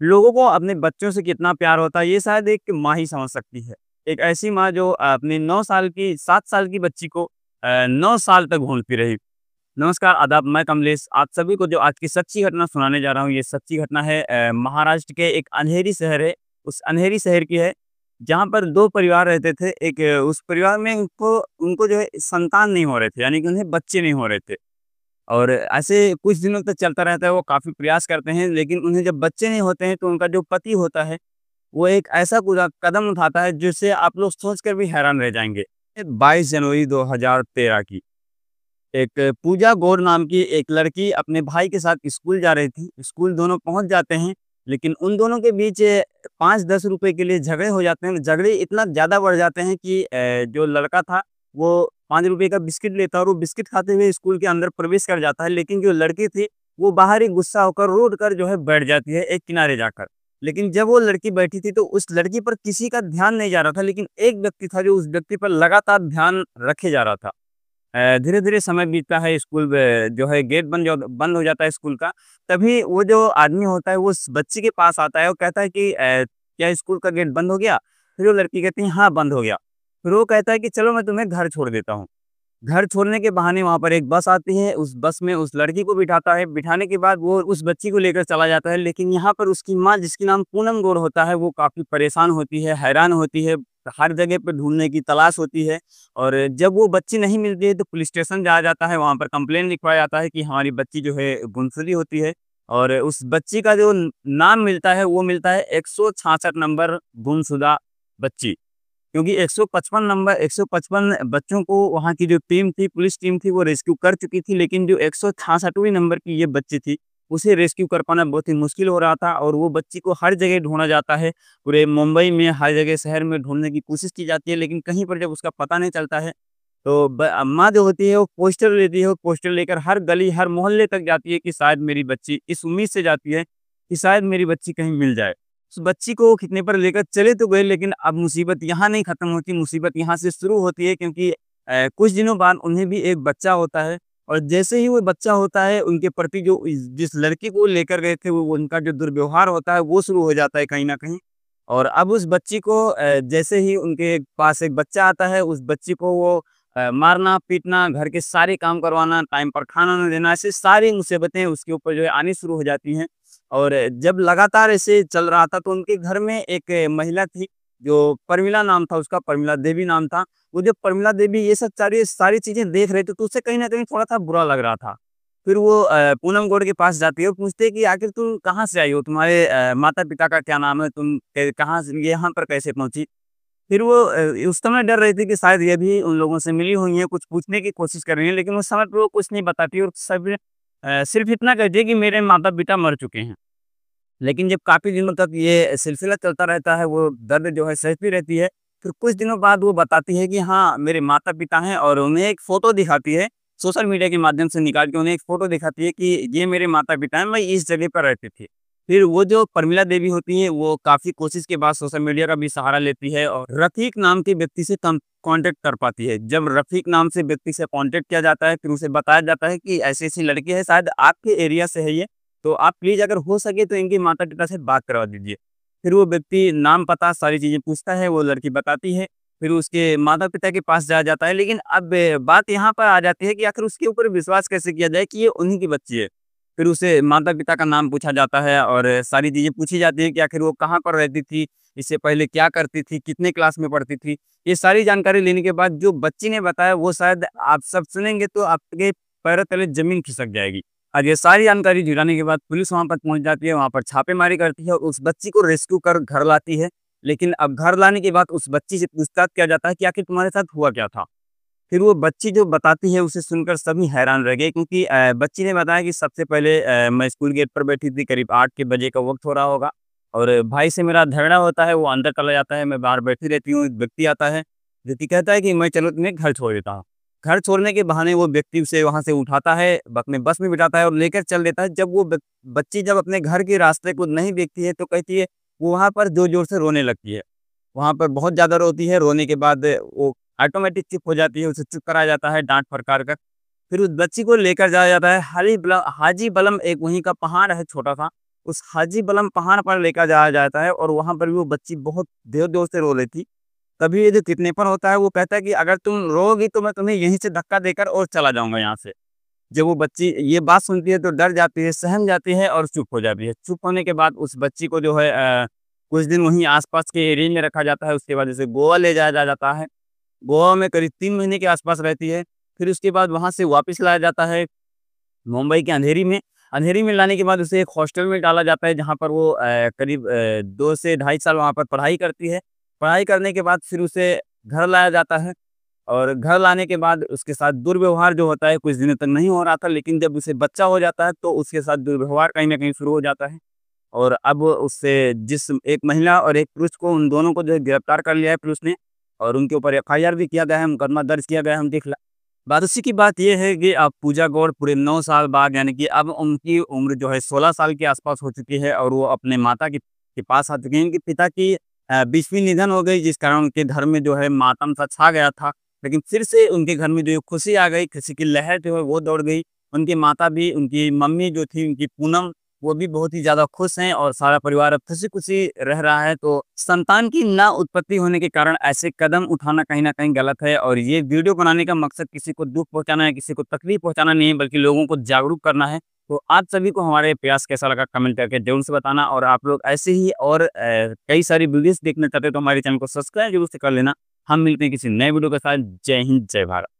लोगों को अपने बच्चों से कितना प्यार होता है, ये शायद एक माँ ही समझ सकती है। एक ऐसी माँ जो अपनी 9 साल की 7 साल की बच्ची को 9 साल तक घूमती रही। नमस्कार, आदाब, मैं कमलेश। आप सभी को जो आज की सच्ची घटना सुनाने जा रहा हूँ, ये सच्ची घटना है महाराष्ट्र के एक अंधेरी शहर है, उस अंधेरी शहर की है, जहाँ पर 2 परिवार रहते थे। एक उस परिवार में उनको उनको जो है संतान नहीं हो रहे थे, यानी कि उन्हें बच्चे नहीं हो रहे थे। और ऐसे कुछ दिनों तक चलता रहता है, वो काफ़ी प्रयास करते हैं, लेकिन उन्हें जब बच्चे नहीं होते हैं, तो उनका जो पति होता है, वो एक ऐसा कूदा कदम उठाता है, जिससे आप लोग सोच कर भी हैरान रह जाएँगे। 22 जनवरी 2013 की एक पूजा गौर नाम की एक लड़की अपने भाई के साथ स्कूल जा रही थी। स्कूल दोनों पहुँच जाते हैं, लेकिन उन दोनों के बीच 5-10 रुपए के लिए झगड़े हो जाते हैं। झगड़े इतना ज़्यादा बढ़ जाते हैं कि जो लड़का था, वो 5 रुपए का बिस्किट लेता है और वो बिस्किट खाते हुए स्कूल के अंदर प्रवेश कर जाता है। लेकिन जो लड़की थी, वो बाहर ही गुस्सा होकर रोड कर जो है बैठ जाती है एक किनारे जाकर। लेकिन जब वो लड़की बैठी थी, तो उस लड़की पर किसी का ध्यान नहीं जा रहा था, लेकिन एक व्यक्ति था जो उस व्यक्ति पर लगातार ध्यान रखे जा रहा था। धीरे-धीरे समय बीतता है, स्कूल जो है गेट बंद हो जाता है स्कूल का। तभी वो जो आदमी होता है, वो उस बच्ची के पास आता है और कहता है कि क्या स्कूल का गेट बंद हो गया? फिर वो लड़की कहती है, हाँ, बंद हो गया। फिर वो कहता है कि चलो मैं तुम्हें घर छोड़ देता हूँ। घर छोड़ने के बहाने वहाँ पर एक बस आती है, उस बस में उस लड़की को बिठाता है, बिठाने के बाद वो उस बच्ची को लेकर चला जाता है। लेकिन यहाँ पर उसकी माँ, जिसका नाम पूनम गौड़ होता है, वो काफ़ी परेशान होती है, हैरान होती है, हर जगह पे ढूँढने की तलाश होती है। और जब वो बच्ची नहीं मिलती है, तो पुलिस स्टेशन जाया जाता है, वहाँ पर कंप्लेंट लिखवाया जाता है कि हमारी बच्ची जो है गुमशुदा होती है। और उस बच्ची का जो नाम मिलता है, वो मिलता है 166 नंबर गुमशुदा बच्ची। क्योंकि 155 बच्चों को वहाँ की जो टीम थी, पुलिस टीम थी, वो रेस्क्यू कर चुकी थी, लेकिन जो 166वीं नंबर की ये बच्ची थी, उसे रेस्क्यू कर पाना बहुत ही मुश्किल हो रहा था और वो बच्ची को हर जगह ढूँढा जाता है। पूरे मुंबई में हर जगह शहर में ढूँढने की कोशिश की जाती है, लेकिन कहीं पर जब उसका पता नहीं चलता है, तो अम्मा जो होती है, वो पोस्टर लेती है, वो पोस्टर लेकर हर गली, हर मोहल्ले तक जाती है कि शायद मेरी बच्ची, इस उम्मीद से जाती है कि शायद मेरी बच्ची कहीं मिल जाए। उस बच्ची को खींचने पर लेकर चले तो गए, लेकिन अब मुसीबत यहाँ नहीं खत्म होती, मुसीबत यहाँ से शुरू होती है, क्योंकि कुछ दिनों बाद उन्हें भी एक बच्चा होता है। और जैसे ही वो बच्चा होता है, उनके प्रति जो जिस लड़की को लेकर गए थे, वो उनका जो दुर्व्यवहार होता है, वो शुरू हो जाता है कहीं न कहीं। और अब उस बच्ची को जैसे ही उनके पास एक बच्चा आता है, उस बच्ची को वो मारना, पीटना, घर के सारे काम करवाना, टाइम पर खाना ना देना, ऐसी सारी मुसीबतें उसके ऊपर जो है आनी शुरू हो जाती हैं। और जब लगातार ऐसे चल रहा था, तो उनके घर में एक महिला थी, जो प्रमिला नाम था उसका, प्रमिला देवी नाम था। वो जब प्रमिला देवी ये सब सारी सारी चीज़ें देख रहे थे, तो उसे कहीं न कहीं थोड़ा-सा बुरा लग रहा था। फिर वो पूनम गौड़ के पास जाती है और पूछती है कि आखिर तुम कहाँ से आई हो? तुम्हारे माता-पिता का क्या नाम है? तुम कहाँ से यहाँ पर कैसे पहुँची? फिर वो उस समय डर रही थी कि शायद ये भी उन लोगों से मिली हुई हैं, कुछ पूछने की कोशिश कर रही हैं, लेकिन उस समय पे वो कुछ नहीं बताती और सिर्फ़ इतना कहती है कि मेरे माता-पिता मर चुके हैं। लेकिन जब काफ़ी दिनों तक ये सिलसिला चलता रहता है, वो दर्द जो है सहती रहती है। फिर कुछ दिनों बाद वो बताती है कि हाँ, मेरे माता-पिता हैं, और उन्हें एक फ़ोटो दिखाती है, सोशल मीडिया के माध्यम से निकाल के उन्हें एक फ़ोटो दिखाती है कि ये मेरे माता-पिता हैं, मैं इस जगह पर रहती थी। फिर वो जो प्रमिला देवी होती हैं, वो काफ़ी कोशिश के बाद सोशल मीडिया का भी सहारा लेती है और रफ़ीक नाम के व्यक्ति से कॉन्टैक्ट कर पाती है। जब रफ़ीक नाम से व्यक्ति से कॉन्टैक्ट किया जाता है, फिर उसे बताया जाता है कि ऐसी-ऐसी लड़की है, शायद आपके एरिया से है ये, तो आप प्लीज़ अगर हो सके तो इनके माता-पिता से बात करवा दीजिए। फिर वो व्यक्ति नाम, पता, सारी चीज़ें पूछता है, वो लड़की बताती है, फिर उसके माता-पिता के पास जाया जाता है। लेकिन अब बात यहाँ पर आ जाती है कि आखिर उसके ऊपर विश्वास कैसे किया जाए कि ये उन्हीं की बच्ची है। फिर उसे माता-पिता का नाम पूछा जाता है और सारी चीज़ें पूछी जाती हैं कि आखिर वो कहाँ पर रहती थी, इससे पहले क्या करती थी, कितने क्लास में पढ़ती थी। ये सारी जानकारी लेने के बाद जो बच्ची ने बताया, वो शायद आप सब सुनेंगे तो आपके पैरों तले ज़मीन खिसक जाएगी। और ये सारी जानकारी जुटाने के बाद पुलिस वहाँ पर पहुँच जाती है, वहाँ पर छापेमारी करती है और उस बच्ची को रेस्क्यू कर घर लाती है। लेकिन अब घर लाने के बाद उस बच्ची से पूछताछ किया जाता है कि आखिर तुम्हारे साथ हुआ क्या था? फिर वो बच्ची जो बताती है, उसे सुनकर सभी हैरान रह गए, क्योंकि बच्ची ने बताया कि सबसे पहले मैं स्कूल गेट पर बैठी थी, करीब 8 के बजे का वक़्त हो रहा होगा, और भाई से मेरा झगड़ा होता है, वो अंदर चला जाता है, मैं बाहर बैठी रहती हूँ, एक व्यक्ति आता है, व्यक्ति कहता है कि मैं चलो तुम्हें घर छोड़ देता हूँ। घर छोड़ने के बहाने वो व्यक्ति उसे वहाँ से उठाता है, अपने बस में बिठाता है और लेकर चल देता है। जब वो बच्ची जब अपने घर के रास्ते को नहीं देखती है, तो कहती है, वो वहाँ पर ज़ोर-ज़ोर से रोने लगती है। वहाँ पर बहुत ज़्यादा रोती है, रोने के बाद वो ऑटोमेटिक चुप हो जाती है, उसे चुप कराया जाता है डाँट फटकार कर। फिर उस बच्ची को लेकर जाया जाता है, हाजी बलम एक वहीं का पहाड़ है छोटा-सा, उस हाजी बलम पहाड़ पर लेकर जाया जाता है और वहाँ पर भी वो बच्ची बहुत देर-देर से रो रही थी। तभी ये जो किडनैपर होता है वो कहता है कि अगर तुम रोओगी तो मैं तुम्हें यहीं से धक्का देकर और चला जाऊँगा यहाँ से। जब वो बच्ची ये बात सुनती है तो डर जाती है, सहम जाती है और चुप हो जाती है। चुप होने के बाद उस बच्ची को जो है कुछ दिन वहीं आस-पास के एरिया में रखा जाता है, उसके बाद उसे गोवा ले जाया जाता है। गोवा में करीब 3 महीने के आस-पास रहती है। फिर उसके बाद वहाँ से वापस लाया जाता है मुंबई के अंधेरी में। अंधेरी में लाने के बाद उसे एक हॉस्टल में डाला जाता है जहाँ पर वो करीब 2 से ढाई साल वहाँ पर पढ़ाई करती है। पढ़ाई करने के बाद फिर उसे घर लाया जाता है और घर लाने के बाद उसके साथ दुर्व्यवहार जो होता है कुछ दिनों तक नहीं हो रहा था, लेकिन जब उसे बच्चा हो जाता है तो उसके साथ दुर्व्यवहार कहीं न कहीं शुरू हो जाता है। और अब उससे जिस एक महिला और एक पुरुष को उन दोनों को जो है गिरफ्तार कर लिया है पुलिस ने और उनके ऊपर एफआईआर भी किया गया है, मुकदमा दर्ज किया गया है। हम देख ल बात उसी की बात ये है कि अब पूजा गौड़ पूरे 9 साल बाद यानी कि अब उनकी उम्र जो है 16 साल के आस-पास हो चुकी है और वो अपने माता के पास आ चुके हैं। उनके पिता की 20वीं निधन हो गई जिस कारण उनके घर में जो है मातम सा छा गया था। लेकिन फिर से उनके घर में जो है खुशी आ गई, खुशी की लहर जो है वो दौड़ गई। उनकी माता भी उनकी मम्मी जो थी उनकी पूनम वो भी बहुत ही ज़्यादा खुश हैं और सारा परिवार अब खुशी-खुशी रह रहा है। तो संतान की ना उत्पत्ति होने के कारण ऐसे कदम उठाना कहीं न कहीं गलत है और ये वीडियो बनाने का मकसद किसी को दुःख पहुँचाना है, किसी को तकलीफ पहुँचाना नहीं है बल्कि लोगों को जागरूक करना है। तो आप सभी को हमारे प्रयास कैसा लगा कमेंट करके ज़रूर से बताना और आप लोग ऐसे ही और कई सारी वीडियोज़ देखना चाहते हो तो हमारे चैनल को सब्सक्राइब ज़रूर से कर लेना। हम मिलते हैं किसी नए वीडियो के साथ। जय हिंद, जय भारत।